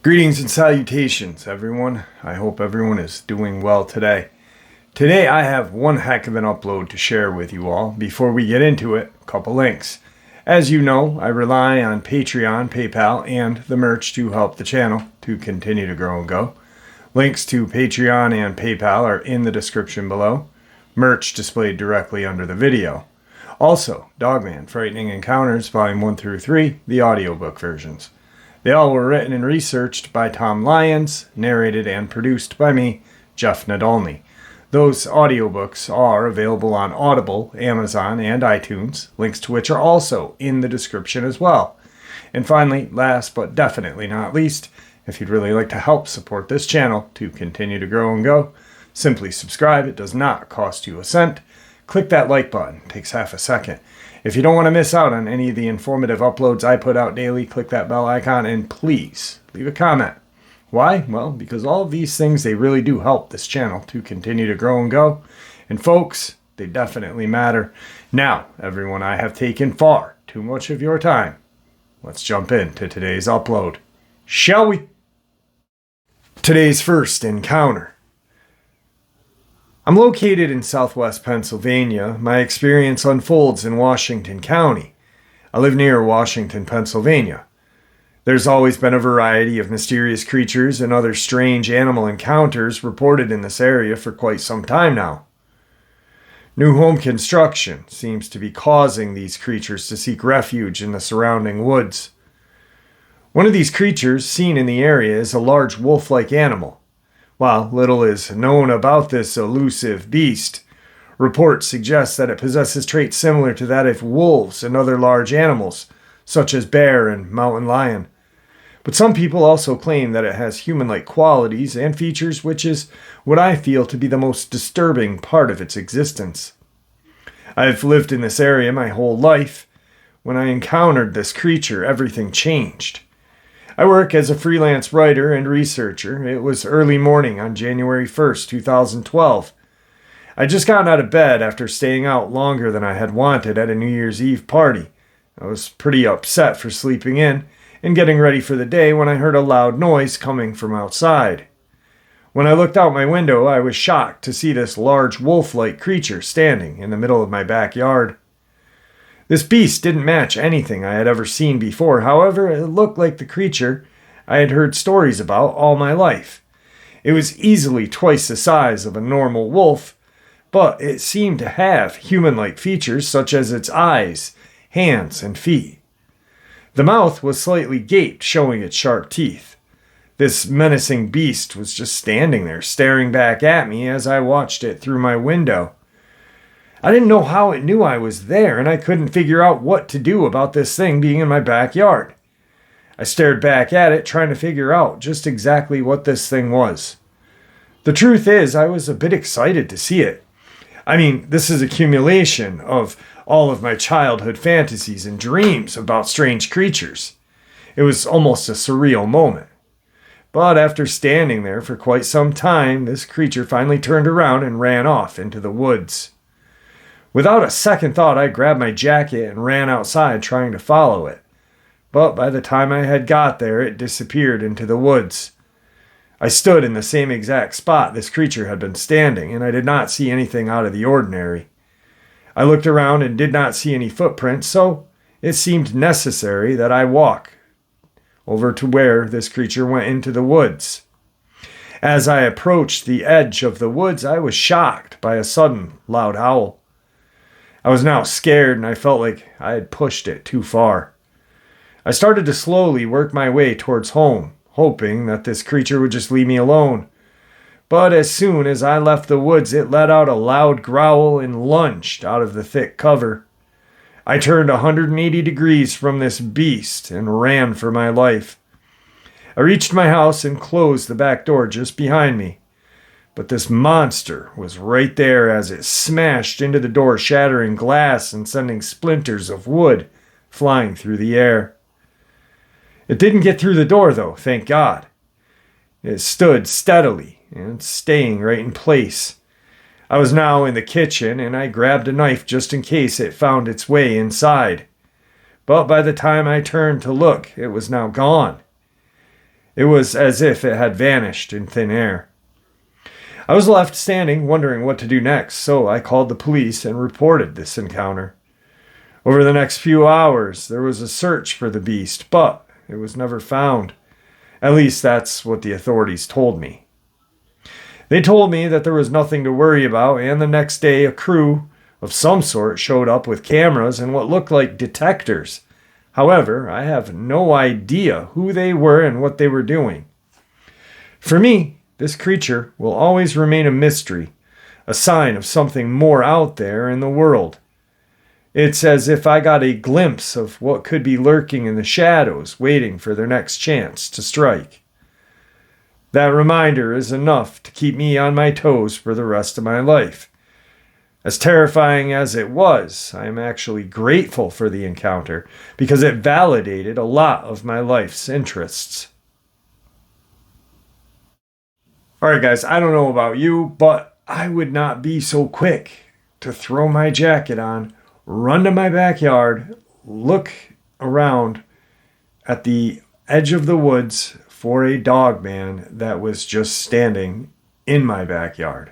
Greetings and salutations, everyone. I hope everyone is doing well today. Today I have one heck of an upload to share with you all. Before we get into it, a couple links. As you know, I rely on Patreon, PayPal, and the merch to help the channel to continue to grow and go. Links to Patreon and PayPal are in the description below. Merch displayed directly under the video. Also, Dogman, Frightening Encounters, Volume 1 through 3, the audiobook versions. They all were written and researched by Tom Lyons, narrated and produced by me, Jeff Nadolny. Those audiobooks are available on Audible, Amazon, and iTunes, links to which are also in the description as well. And finally, last but definitely not least, if you'd really like to help support this channel to continue to grow and go, simply subscribe. It does not cost you a cent. Click that like button. It takes half a second. If you don't want to miss out on any of the informative uploads I put out daily, click that bell icon and please leave a comment. Why? Well, because all of these things, they really do help this channel to continue to grow and go. And folks, they definitely matter. Now, everyone, I have taken far too much of your time. Let's jump into today's upload. Shall we? Today's first encounter. I'm located in southwest Pennsylvania. My experience unfolds in Washington County. I live near Washington, Pennsylvania. There's always been a variety of mysterious creatures and other strange animal encounters reported in this area for quite some time now. New home construction seems to be causing these creatures to seek refuge in the surrounding woods. One of these creatures seen in the area is a large wolf-like animal. While little is known about this elusive beast, reports suggest that it possesses traits similar to that of wolves and other large animals, such as bear and mountain lion. But some people also claim that it has human-like qualities and features, which is what I feel to be the most disturbing part of its existence. I've lived in this area my whole life. When I encountered this creature, everything changed. I work as a freelance writer and researcher. It was early morning on January 1st, 2012. I'd just gotten out of bed after staying out longer than I had wanted at a New Year's Eve party. I was pretty upset for sleeping in and getting ready for the day when I heard a loud noise coming from outside. When I looked out my window, I was shocked to see this large wolf-like creature standing in the middle of my backyard. This beast didn't match anything I had ever seen before. However, it looked like the creature I had heard stories about all my life. It was easily twice the size of a normal wolf, but it seemed to have human-like features such as its eyes, hands, and feet. The mouth was slightly gaped, showing its sharp teeth. This menacing beast was just standing there, staring back at me as I watched it through my window. I didn't know how it knew I was there, and I couldn't figure out what to do about this thing being in my backyard. I stared back at it, trying to figure out just exactly what this thing was. The truth is, I was a bit excited to see it. I mean, this is accumulation of all of my childhood fantasies and dreams about strange creatures. It was almost a surreal moment. But after standing there for quite some time, this creature finally turned around and ran off into the woods. Without a second thought, I grabbed my jacket and ran outside trying to follow it. But by the time I had got there, it disappeared into the woods. I stood in the same exact spot this creature had been standing, and I did not see anything out of the ordinary. I looked around and did not see any footprints, so it seemed necessary that I walk over to where this creature went into the woods. As I approached the edge of the woods, I was shocked by a sudden loud howl. I was now scared, and I felt like I had pushed it too far. I started to slowly work my way towards home, hoping that this creature would just leave me alone. But as soon as I left the woods, it let out a loud growl and lunged out of the thick cover. I turned 180 degrees from this beast and ran for my life. I reached my house and closed the back door just behind me. But this monster was right there as it smashed into the door, shattering glass and sending splinters of wood flying through the air. It didn't get through the door, though, thank God. It stood steadily and staying right in place. I was now in the kitchen, and I grabbed a knife just in case it found its way inside. But by the time I turned to look, it was now gone. It was as if it had vanished in thin air. I was left standing, wondering what to do next, so I called the police and reported this encounter. Over the next few hours, there was a search for the beast, but it was never found. At least that's what the authorities told me. They told me that there was nothing to worry about, and the next day a crew of some sort showed up with cameras and what looked like detectors. However, I have no idea who they were and what they were doing. For me, this creature will always remain a mystery, a sign of something more out there in the world. It's as if I got a glimpse of what could be lurking in the shadows, waiting for their next chance to strike. That reminder is enough to keep me on my toes for the rest of my life. As terrifying as it was, I am actually grateful for the encounter because it validated a lot of my life's interests. Alright guys, I don't know about you, but I would not be so quick to throw my jacket on, run to my backyard, look around at the edge of the woods for a Dogman that was just standing in my backyard.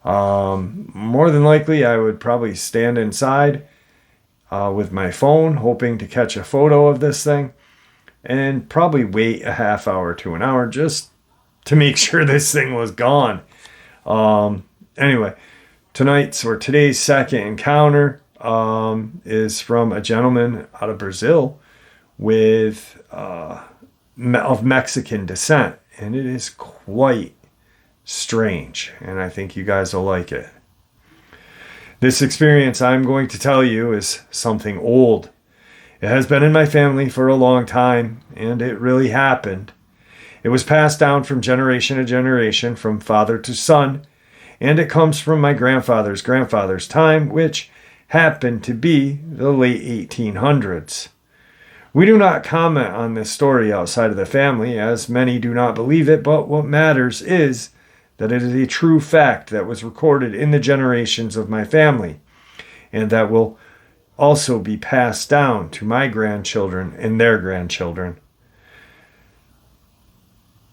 More than likely, I would probably stand inside with my phone, hoping to catch a photo of this thing, and probably wait a half hour to an hour just to make sure this thing was gone. Anyway, today's second encounter is from a gentleman out of Brazil with of Mexican descent, and it is quite strange, and I think you guys will like it. This experience I'm going to tell you is something old. It has been in my family for a long time, and it really happened. It was passed down from generation to generation, from father to son, and it comes from my grandfather's grandfather's time, which happened to be the late 1800s. We do not comment on this story outside of the family, as many do not believe it, but what matters is that it is a true fact that was recorded in the generations of my family, and that will also be passed down to my grandchildren and their grandchildren.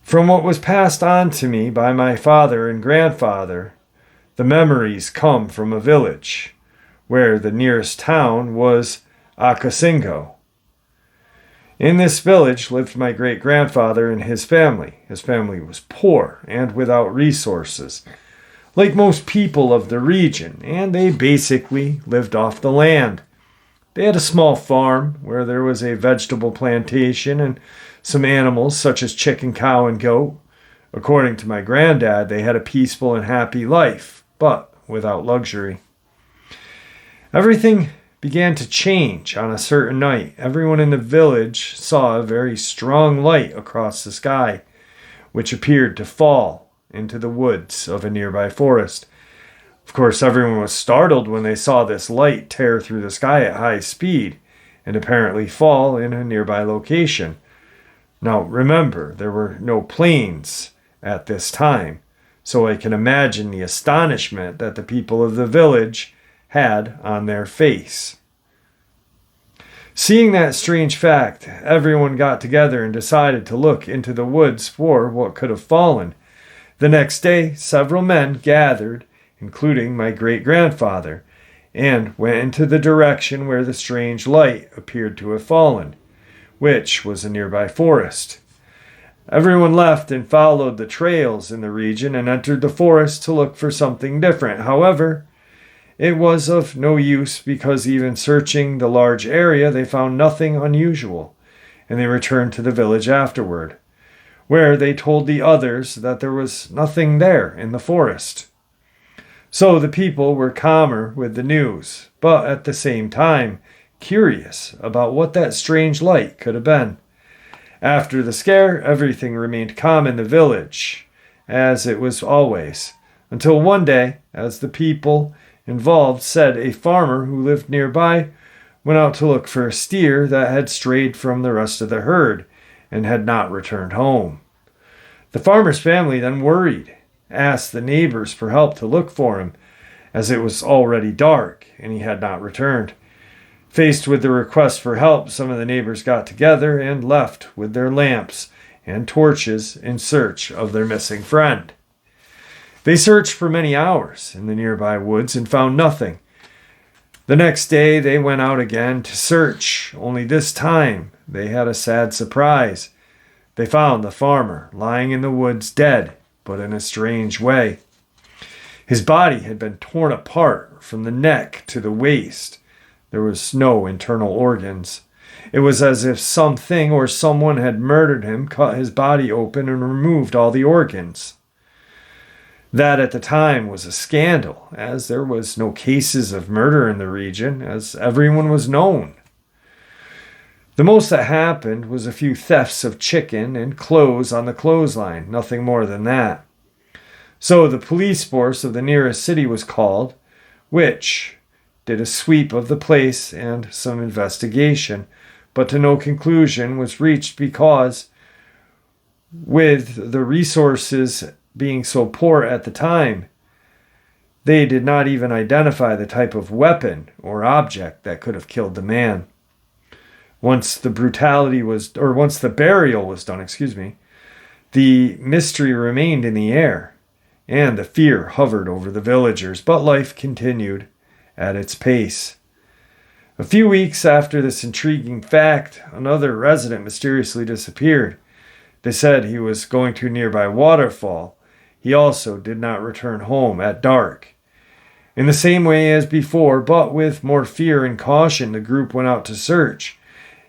From what was passed on to me by my father and grandfather, the memories come from a village, where the nearest town was Acasingo. In this village lived my great-grandfather and his family. His family was poor and without resources, like most people of the region, and they basically lived off the land. They had a small farm where there was a vegetable plantation and some animals such as chicken, cow, and goat. According to my granddad, they had a peaceful and happy life, but without luxury. Everything began to change on a certain night. Everyone in the village saw a very strong light across the sky, which appeared to fall into the woods of a nearby forest. Of course, everyone was startled when they saw this light tear through the sky at high speed and apparently fall in a nearby location. Now, remember, there were no planes at this time, so I can imagine the astonishment that the people of the village had on their face. Seeing that strange fact, everyone got together and decided to look into the woods for what could have fallen. The next day, several men gathered, including my great-grandfather, and went into the direction where the strange light appeared to have fallen, which was a nearby forest. Everyone left and followed the trails in the region and entered the forest to look for something different. However, it was of no use because even searching the large area, they found nothing unusual, and they returned to the village afterward, where they told the others that there was nothing there in the forest. So the people were calmer with the news, but at the same time curious about what that strange light could have been. After the scare, everything remained calm in the village, as it was always, until one day, as the people involved said a farmer who lived nearby went out to look for a steer that had strayed from the rest of the herd and had not returned home. The farmer's family then worried, asked the neighbors for help to look for him. as it was already dark and he had not returned. Faced with the request for help, some of the neighbors got together and left with their lamps and torches in search of their missing friend. They searched for many hours in the nearby woods and found nothing. The next day they went out again to search, only this time they had a sad surprise. They found the farmer lying in the woods dead, but in a strange way. His body had been torn apart from the neck to the waist. There was no internal organs. It was as if something or someone had murdered him, cut his body open, and removed all the organs. That at the time was a scandal, as there was no cases of murder in the region, as everyone was known. The most that happened was a few thefts of chicken and clothes on the clothesline, nothing more than that. So the police force of the nearest city was called, which did a sweep of the place and some investigation, but to no conclusion was reached because, with the resources being so poor at the time, they did not even identify the type of weapon or object that could have killed the man. Once the burial was done, the mystery remained in the air, and the fear hovered over the villagers, but life continued at its pace. A few weeks after this intriguing fact, another resident mysteriously disappeared. They said he was going to a nearby waterfall. He also did not return home at dark. In the same way as before, but with more fear and caution, the group went out to search,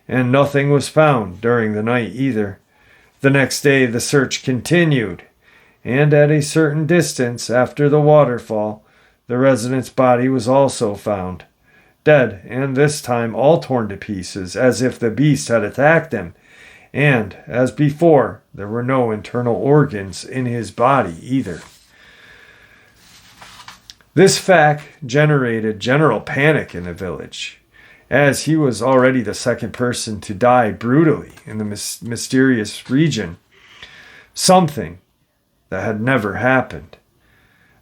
and nothing was found during the night either. The next day the search continued, and at a certain distance after the waterfall, the resident's body was also found, dead, and this time all torn to pieces, as if the beast had attacked him. And, as before, there were no internal organs in his body either. This fact generated general panic in the village, as he was already the second person to die brutally in the mysterious region. Something that had never happened.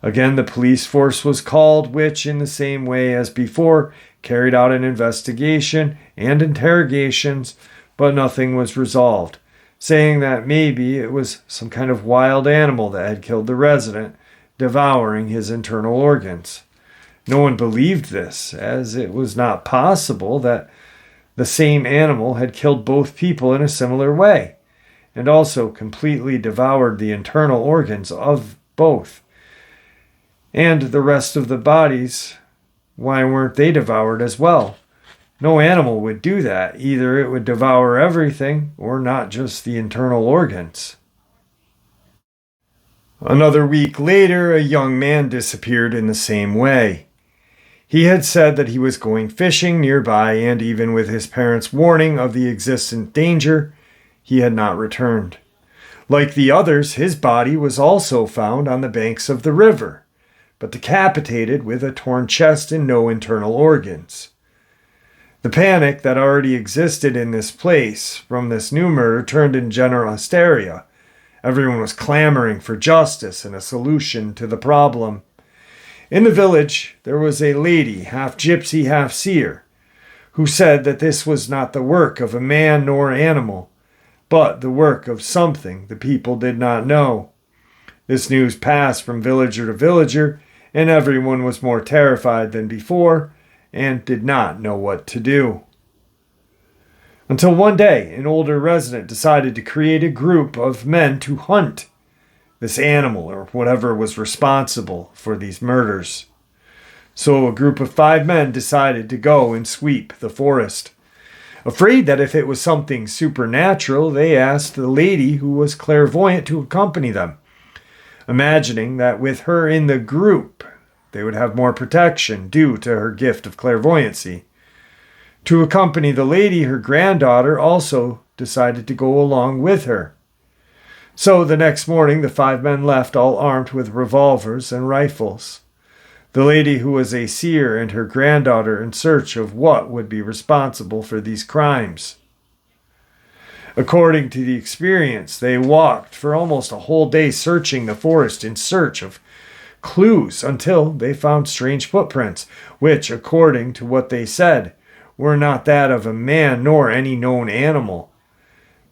Again, the police force was called, which, in the same way as before, carried out an investigation and interrogations, but nothing was resolved, saying that maybe it was some kind of wild animal that had killed the resident, devouring his internal organs. No one believed this, as it was not possible that the same animal had killed both people in a similar way, and also completely devoured the internal organs of both. And the rest of the bodies, why weren't they devoured as well? No animal would do that. Either it would devour everything, or not just the internal organs. Another week later, a young man disappeared in the same way. He had said that he was going fishing nearby, and even with his parents' warning of the existent danger, he had not returned. Like the others, his body was also found on the banks of the river, but decapitated with a torn chest and no internal organs. The panic that already existed in this place from this new murder turned into general hysteria. Everyone was clamoring for justice and a solution to the problem. In the village, there was a lady, half gypsy, half seer, who said that this was not the work of a man nor animal, but the work of something the people did not know. This news passed from villager to villager, and everyone was more terrified than before and did not know what to do. Until one day, an older resident decided to create a group of men to hunt this animal or whatever was responsible for these murders. So a group of 5 men decided to go and sweep the forest. Afraid that if it was something supernatural, they asked the lady who was clairvoyant to accompany them, imagining that with her in the group, they would have more protection due to her gift of clairvoyancy. To accompany the lady, her granddaughter also decided to go along with her. So the next morning, the 5 men left, all armed with revolvers and rifles. The lady, who was a seer, and her granddaughter in search of what would be responsible for these crimes. According to the experience, they walked for almost a whole day searching the forest in search of clues until they found strange footprints, which, according to what they said, were not that of a man nor any known animal.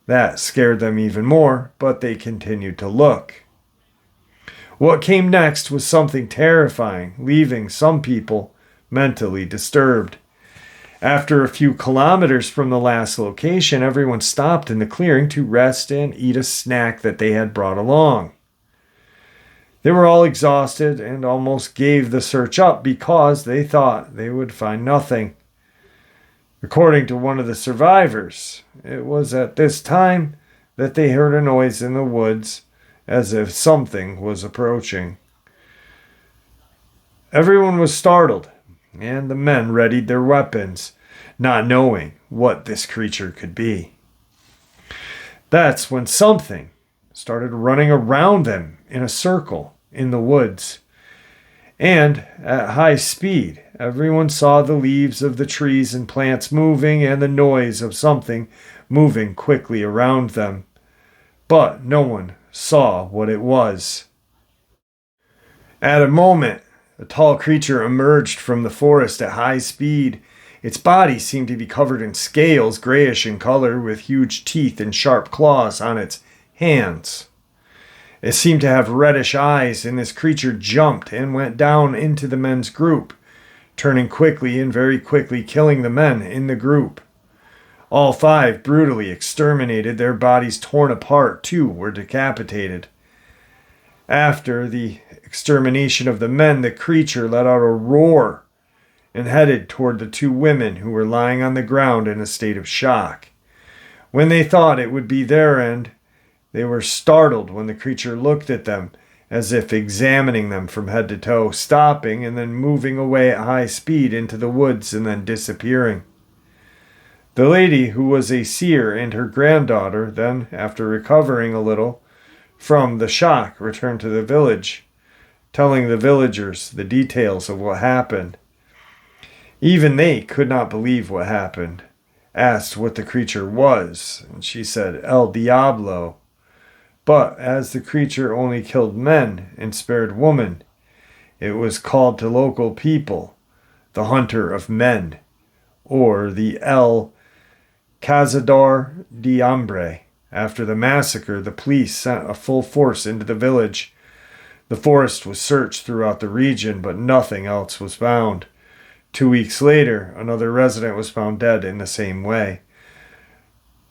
That scared them even more, but they continued to look. What came next was something terrifying, leaving some people mentally disturbed. After a few kilometers from the last location, everyone stopped in the clearing to rest and eat a snack that they had brought along. They were all exhausted and almost gave the search up because they thought they would find nothing. According to one of the survivors, it was at this time that they heard a noise in the woods as if something was approaching. Everyone was startled, and the men readied their weapons, not knowing what this creature could be. That's when something started running around them in a circle in the woods. And at high speed, everyone saw the leaves of the trees and plants moving and the noise of something moving quickly around them. But no one saw what it was. At a moment, a tall creature emerged from the forest at high speed. Its body seemed to be covered in scales, grayish in color, with huge teeth and sharp claws on its hands. It seemed to have reddish eyes, and this creature jumped and went down into the men's group, turning quickly and very quickly killing the men in the group. All 5 brutally exterminated, their bodies torn apart. 2 were decapitated. After the extermination of the men, the creature let out a roar and headed toward the 2 women who were lying on the ground in a state of shock. When they thought it would be their end, they were startled when the creature looked at them as if examining them from head to toe, stopping and then moving away at high speed into the woods and then disappearing. The lady, who was a seer, and her granddaughter then, after recovering a little from the shock, returned to the village, telling the villagers the details of what happened. Even they could not believe what happened. Asked what the creature was, and she said, El Diablo. But as the creature only killed men and spared women, it was called to local people the Hunter of Men, or the El Cazador de Hambre. After the massacre, the police sent a full force into the village. The forest was searched throughout the region, but nothing else was found. 2 weeks later, another resident was found dead in the same way.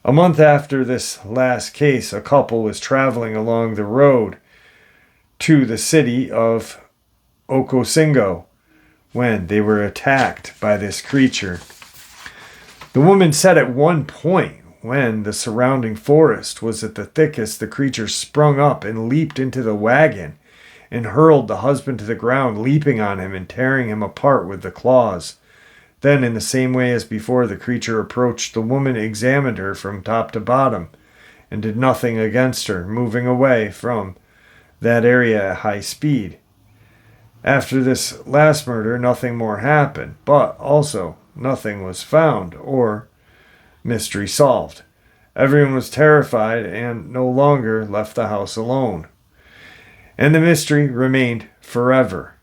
A month after this last case, a couple was traveling along the road to the city of Ocosingo when they were attacked by this creature. The woman said at one point, when the surrounding forest was at the thickest, the creature sprung up and leaped into the wagon and hurled the husband to the ground, leaping on him and tearing him apart with the claws. Then, in the same way as before, the creature approached the woman, examined her from top to bottom, and did nothing against her, moving away from that area at high speed. After this last murder, nothing more happened, but also nothing was found or mystery solved. Everyone was terrified and no longer left the house alone. And the mystery remained forever.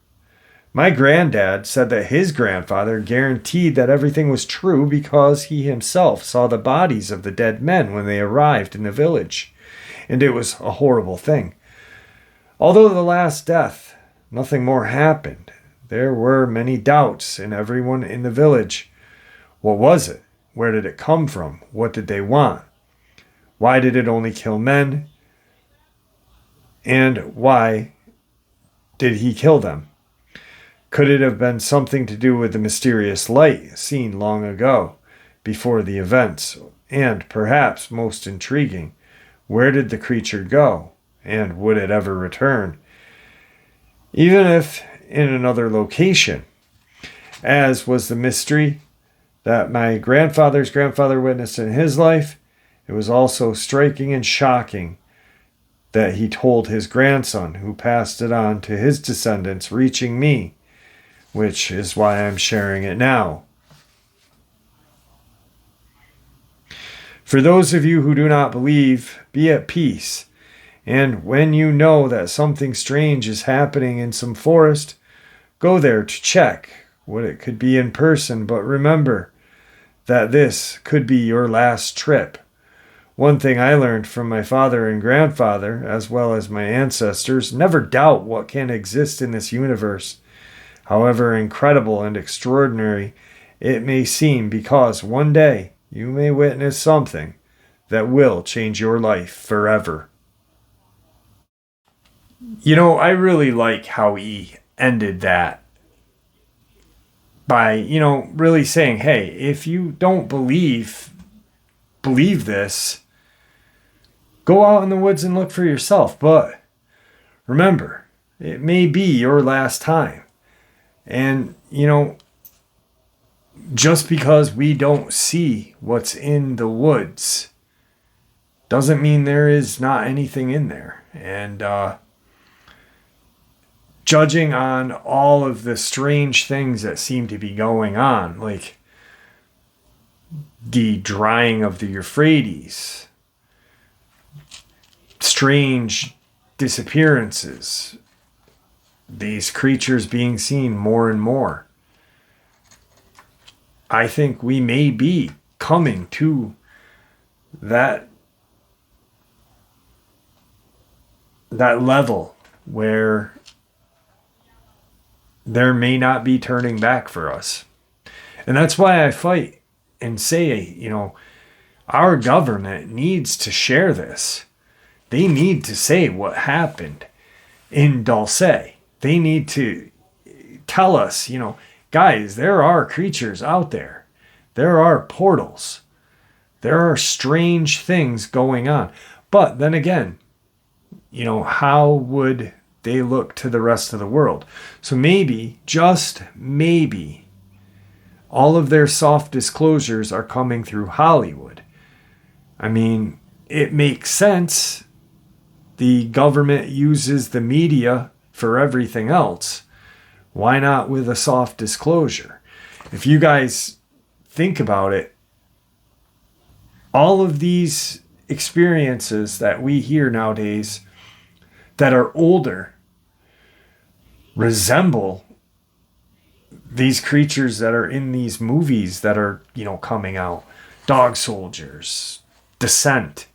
My granddad said that his grandfather guaranteed that everything was true because he himself saw the bodies of the dead men when they arrived in the village, and it was a horrible thing. Although the last death, nothing more happened, there were many doubts in everyone in the village. What was it? Where did it come from? What did they want? Why did it only kill men? And why did he kill them? Could it have been something to do with the mysterious light seen long ago, before the events? And perhaps most intriguing, where did the creature go? And would it ever return? Even if in another location, as was the mystery that my grandfather's grandfather witnessed in his life, it was also striking and shocking that he told his grandson, who passed it on to his descendants, reaching me, which is why I'm sharing it now. For those of you who do not believe, be at peace And when you know that something strange is happening in some forest, go there to check what it could be in person. But remember that this could be your last trip. One thing I learned from my father and grandfather, as well as my ancestors, never doubt what can exist in this universe, however incredible and extraordinary it may seem, because one day you may witness something that will change your life forever. I really like how he ended that by, really saying, hey, if you don't believe this, go out in the woods and look for yourself. But remember, it may be your last time. And, just because we don't see what's in the woods doesn't mean there is not anything in there. And judging on all of the strange things that seem to be going on, like the drying of the Euphrates, strange disappearances, these creatures being seen more and more, I think we may be coming to that level where there may not be turning back for us. And that's why I fight and say, our government needs to share this. They need to say what happened in Dulce. They need to tell us, guys, there are creatures out there. There are portals. There are strange things going on. But then again, how would they look to the rest of the world? So maybe, just maybe, all of their soft disclosures are coming through Hollywood. I mean, it makes sense. The government uses the media for everything else. Why not with a soft disclosure? If you guys think about it, all of these experiences that we hear nowadays that are older resemble these creatures that are in these movies that are, coming out. Dog Soldiers, Descent.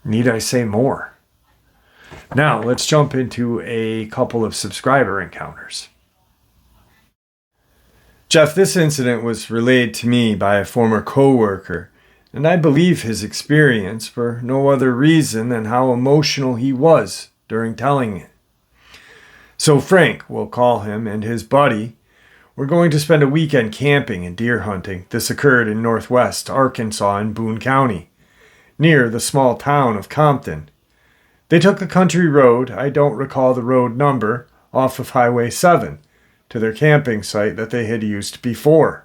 Need I say more? Now, let's jump into a couple of subscriber encounters. Jeff, this incident was relayed to me by a former co-worker, and I believe his experience for no other reason than how emotional he was during telling it. So Frank, we'll call him, and his buddy were going to spend a weekend camping and deer hunting. This occurred in northwest Arkansas in Boone County, near the small town of Compton. They took a country road, I don't recall the road number, off of Highway 7 to their camping site that they had used before.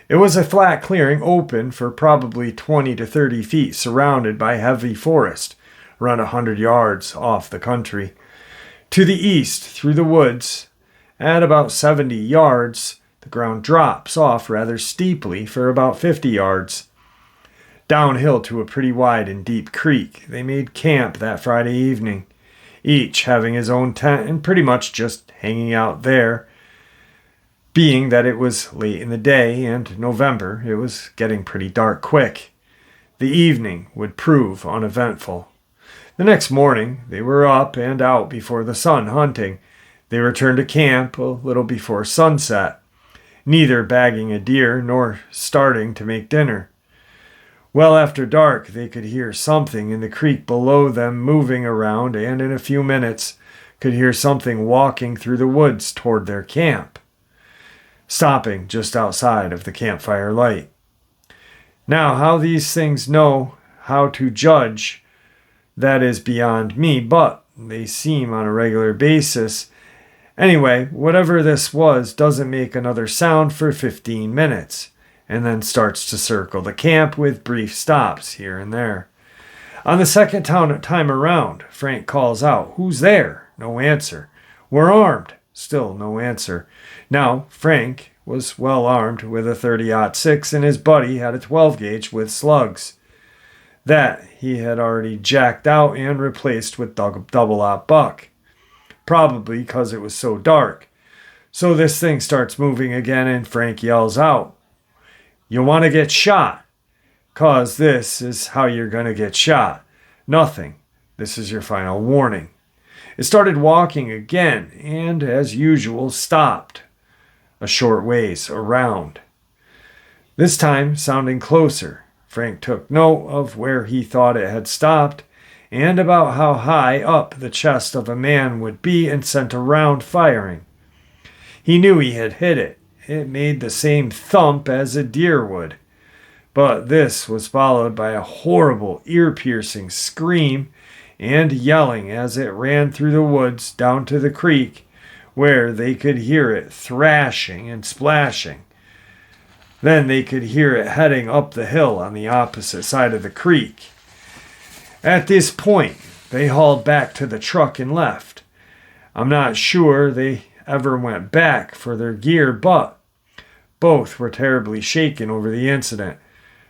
It was a flat clearing open for probably 20 to 30 feet, surrounded by heavy forest, around 100 yards off the country. To the east, through the woods, at about 70 yards, the ground drops off rather steeply for about 50 yards. Downhill to a pretty wide and deep creek, they made camp that Friday evening, each having his own tent and pretty much just hanging out there. Being that it was late in the day and November, it was getting pretty dark quick. The evening would prove uneventful. The next morning, they were up and out before the sun hunting. They returned to camp a little before sunset, neither bagging a deer nor starting to make dinner. Well after dark, they could hear something in the creek below them moving around, and in a few minutes could hear something walking through the woods toward their camp, stopping just outside of the campfire light. Now, how these things know how to judge, that is beyond me, but they seem on a regular basis. Anyway, whatever this was doesn't make another sound for 15 minutes, and then starts to circle the camp with brief stops here and there. On the second time around, Frank calls out, "Who's there?" No answer. "We're armed." Still no answer. Now, Frank was well armed with a 30-06 and his buddy had a 12 gauge with slugs. that he had already jacked out and replaced with double-aught buck, probably because it was so dark. So this thing starts moving again, and Frank yells out, "You want to get shot? 'Cause this is how you're going to get shot. Nothing. This is your final warning." It started walking again, and as usual stopped a short ways around. This time sounding closer. Frank took note of where he thought it had stopped and about how high up the chest of a man would be, and sent a round firing. He knew he had hit it. It made the same thump as a deer would. But this was followed by a horrible, ear-piercing scream and yelling as it ran through the woods down to the creek, where they could hear it thrashing and splashing. Then they could hear it heading up the hill on the opposite side of the creek. At this point, they hauled back to the truck and left. I'm not sure they ever went back for their gear, but both were terribly shaken over the incident.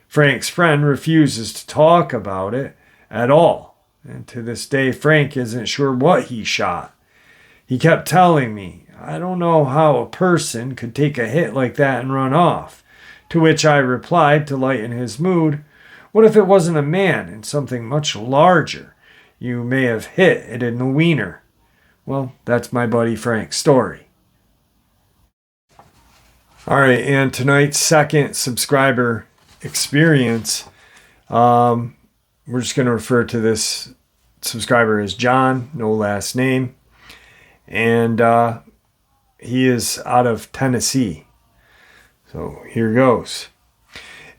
Frank's friend refuses to talk about it at all, and to this day Frank isn't sure what he shot. He kept telling me, "I don't know how a person could take a hit like that and run off." To which I replied, to lighten his mood, "What if it wasn't a man and something much larger? You may have hit it in the wiener." Well, that's my buddy Frank's story. All right, and tonight's second subscriber experience, we're just going to refer to this subscriber as John, no last name, and he is out of Tennessee. So here goes.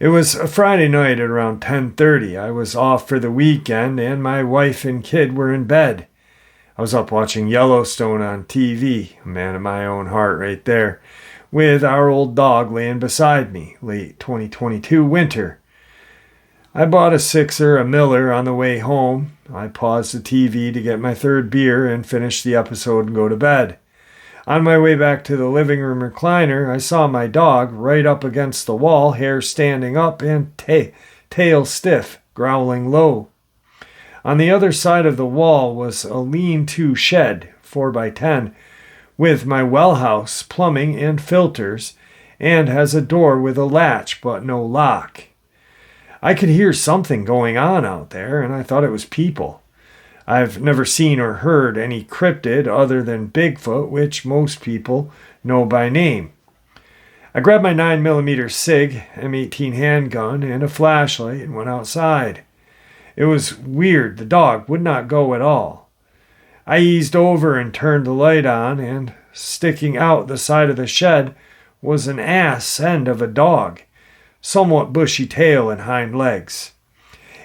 It was a Friday night at around 10:30. I was off for the weekend, and my wife and kid were in bed. I was up watching Yellowstone on TV, a man of my own heart right there, with our old dog laying beside me, late 2022 winter. I bought a sixer, a Miller, on the way home. I paused the TV to get my third beer and finish the episode and go to bed. On my way back to the living room recliner, I saw my dog right up against the wall, hair standing up and tail stiff, growling low. On the other side of the wall was a lean-to shed, 4x10, with my well house, plumbing, and filters, and has a door with a latch but no lock. I could hear something going on out there, and I thought it was people. I've never seen or heard any cryptid other than Bigfoot, which most people know by name. I grabbed my 9mm SIG, M18 handgun, and a flashlight and went outside. It was weird. The dog would not go at all. I eased over and turned the light on, and sticking out the side of the shed was an ass end of a dog, somewhat bushy tail and hind legs.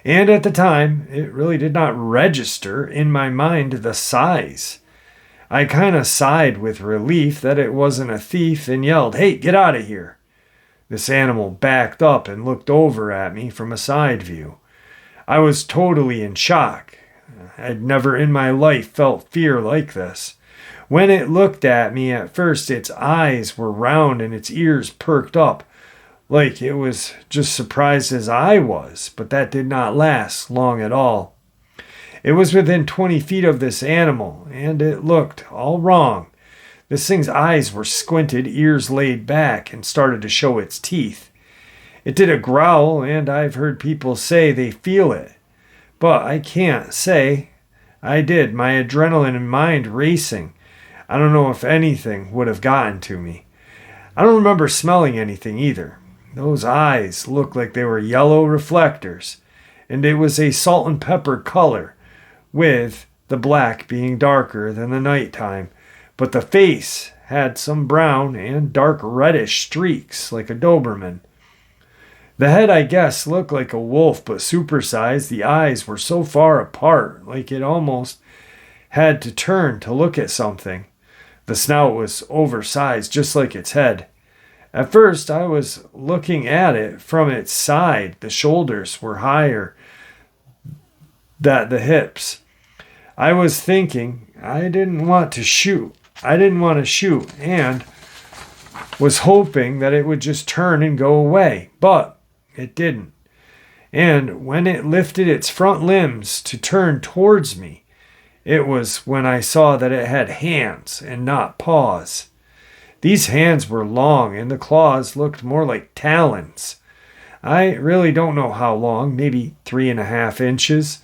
And at the time, it really did not register in my mind the size. I kind of sighed with relief that it wasn't a thief and yelled, "Hey, get out of here." This animal backed up and looked over at me from a side view. I was totally in shock. I'd never in my life felt fear like this. When it looked at me at first, its eyes were round and its ears perked up, like it was just surprised as I was, but that did not last long at all. It was within 20 feet of this animal, and it looked all wrong. This thing's eyes were squinted, ears laid back, and started to show its teeth. It did a growl, and I've heard people say they feel it, but I can't say I did. My adrenaline and mind racing. I don't know if anything would have gotten to me. I don't remember smelling anything either. Those eyes looked like they were yellow reflectors, and it was a salt and pepper color, with the black being darker than the nighttime, but the face had some brown and dark reddish streaks like a Doberman. The head, I guess, looked like a wolf, but supersized. The eyes were so far apart, like it almost had to turn to look at something. The snout was oversized, just like its head. At first, I was looking at it from its side. The shoulders were higher than the hips. I was thinking I didn't want to shoot, and was hoping that it would just turn and go away, but it didn't. And when it lifted its front limbs to turn towards me, it was when I saw that it had hands and not paws. These hands were long and the claws looked more like talons. I really don't know how long, maybe 3.5 inches.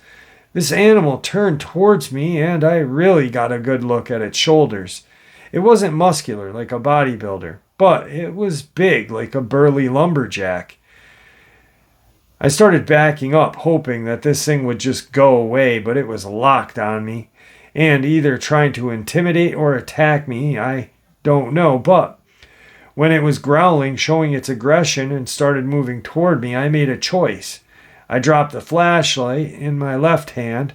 This animal turned towards me and I really got a good look at its shoulders. It wasn't muscular like a bodybuilder, but it was big like a burly lumberjack. I started backing up, hoping that this thing would just go away, but it was locked on me and either trying to intimidate or attack me. I don't know, but when it was growling, showing its aggression, and started moving toward me, I made a choice. I dropped the flashlight in my left hand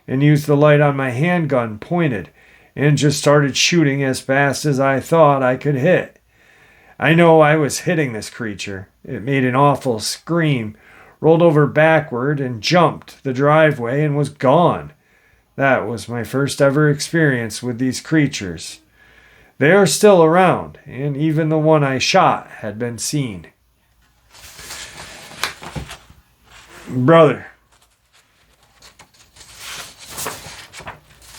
and used the light on my handgun pointed and just started shooting as fast as I thought I could hit. I know I was hitting this creature. It made an awful scream, rolled over backward, and jumped the driveway and was gone. That was my first ever experience with these creatures. They are still around, and even the one I shot had been seen. Brother,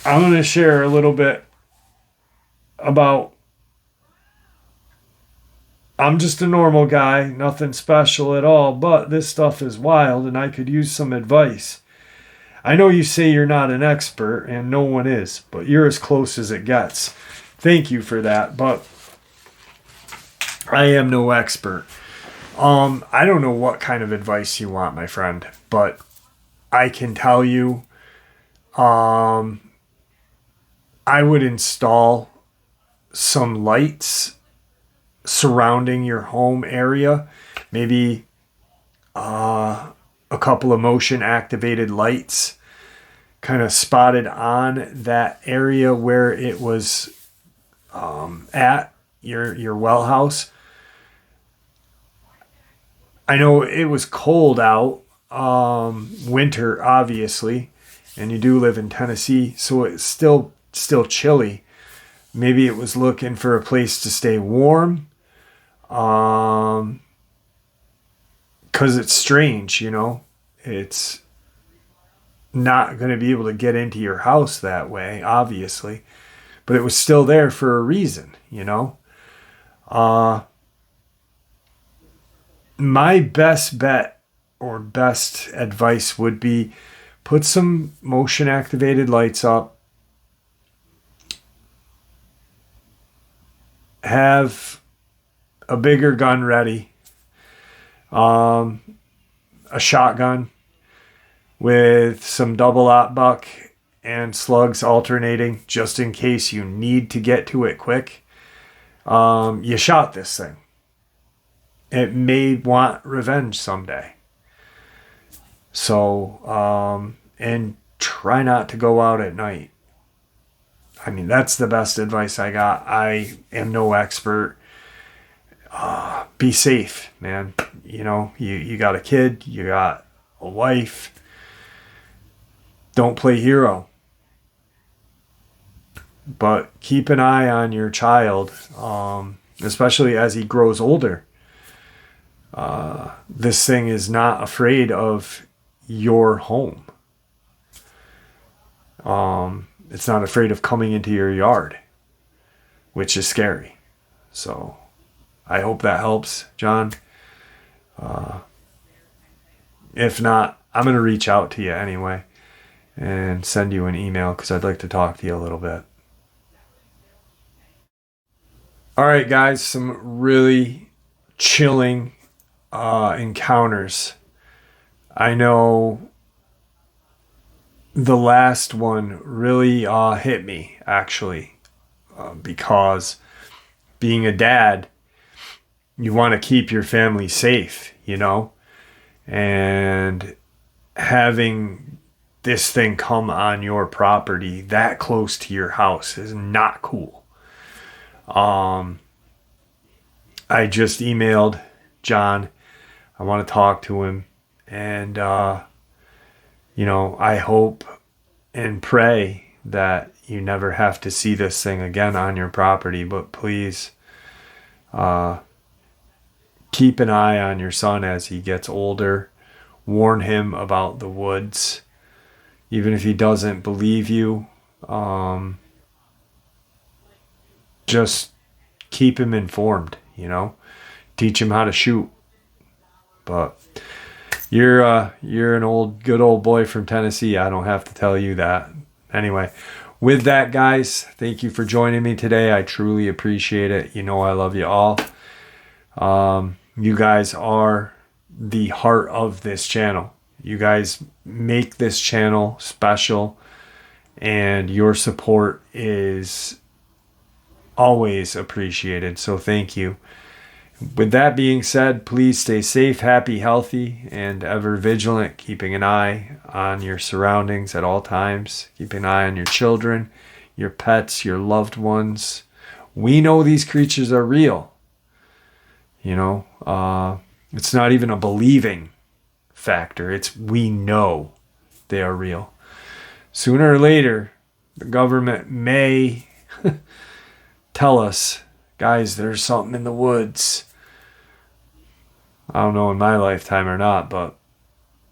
I'm going to share a little bit about... I'm just a normal guy, nothing special at all, but this stuff is wild and I could use some advice. I know you say you're not an expert, and no one is, but you're as close as it gets. Thank you for that, but I am no expert. I don't know what kind of advice you want, my friend, but I can tell you, I would install some lights surrounding your home area, maybe a couple of motion activated lights kind of spotted on that area where it was at your well house. I know it was cold out, winter obviously, and you do live in Tennessee, so it's still chilly. Maybe it was looking for a place to stay warm, because it's strange, it's not going to be able to get into your house that way, obviously. But it was still there for a reason, My best bet or best advice would be put some motion activated lights up. Have a bigger gun ready. A shotgun with some double-aught buck and slugs alternating just in case you need to get to it quick. You shot this thing. It may want revenge someday. So, and try not to go out at night. I mean, that's the best advice I got. I am no expert. Be safe, man. You got a kid, you got a wife. Don't play hero. But keep an eye on your child, especially as he grows older. This thing is not afraid of your home. It's not afraid of coming into your yard, which is scary. So I hope that helps, John. If not, I'm going to reach out to you anyway and send you an email because I'd like to talk to you a little bit. All right, guys, some really chilling encounters. I know the last one really hit me, actually, because being a dad, you want to keep your family safe, and having this thing come on your property that close to your house is not cool. I just emailed John. I want to talk to him. And, I hope and pray that you never have to see this thing again on your property. But please keep an eye on your son as he gets older. warn him about the woods. Even if he doesn't believe you, just keep him informed, you know, teach him how to shoot. But you're an good old boy from Tennessee. I don't have to tell you that. Anyway, with that, guys, thank you for joining me today. I truly appreciate it. You know I love you all. You guys are the heart of this channel. You guys make this channel special, and your support is always appreciated. So thank you. With that being said, please stay safe, happy, healthy, and ever vigilant, keeping an eye on your surroundings at all times. Keeping an eye on your children, your pets, your loved ones. We know these creatures are real. You know, it's not even a believing factor. It's we know they are real. Sooner or later, the government may tell us, guys, there's something in the woods. I don't know in my lifetime or not, but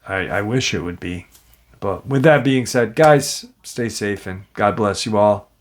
I wish it would be. But with that being said, guys, stay safe and God bless you all.